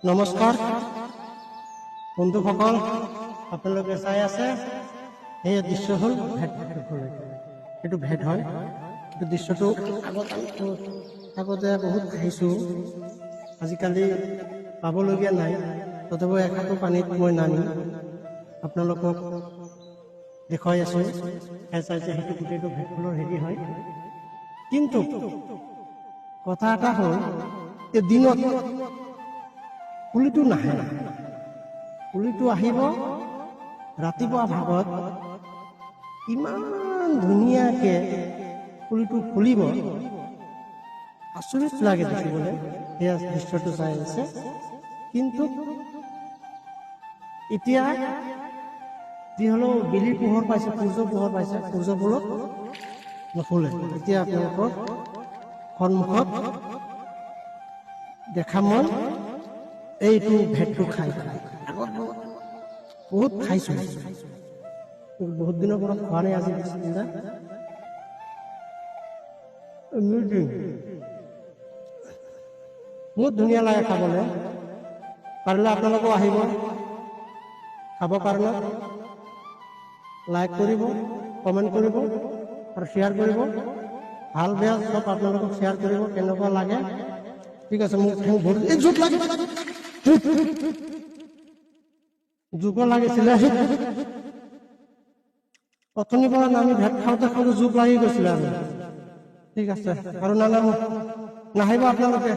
নমস্কাৰ বন্ধুসকল, আপোনালোকে চাই আছে এই দৃশ্য হ'ল এইটো ভেট হয়। এই দৃশ্যটো আগতে বহুত খাইছোঁ, আজিকালি পাবলগীয়া নাই। তথাপিও এখাটো পানীত মই নামি আপোনালোকক দেখুৱাই আছোঁ। চাইছে সেইটো গোটেইটো ভেট ফুলৰ হেৰি হয়। কিন্তু কথা এটা হ'ল, এই দিনত পুলিটো নাহে। পুলিটো আহিব ৰাতিপুৱা ভাগত, ইমান ধুনীয়াকে পুলিটো ফুলিব, আচৰিত লাগে দেখিবলৈ। সেয়া দৃশ্যটো চাই আছে। কিন্তু এতিয়া যি হ'লেও বেলিৰ পোহৰ পাইছে, সূৰ্য পোহৰ পাইছে, সূৰ্য পোহৰত নুফুলে। এতিয়া আপোনালোকৰ সন্মুখত দেখা মই এইটো ভেটটো খাই আগত বহুত খাইছোঁ, বহুত দিনৰ পৰা খোৱা নাই। আজি বহুত ধুনীয়া লাগে খাবলৈ। পাৰিলে আপোনালোকেও আহিব খাব কাৰণে। লাইক কৰিব, কমেণ্ট কৰিব আৰু শ্বেয়াৰ কৰিব। ভাল বেয়া চব আপোনালোকক শ্বেয়াৰ কৰিব, কেনেকুৱা লাগে। ঠিক আছে, মোক এই জোক লাগে, জোক লাগিছিলে। অথনিৰ পৰা নামি ভেট খাওঁতে খাওঁতে জোক লাগি গৈছিলে। ঠিক আছে, আৰু নাহিব আপোনালোকে।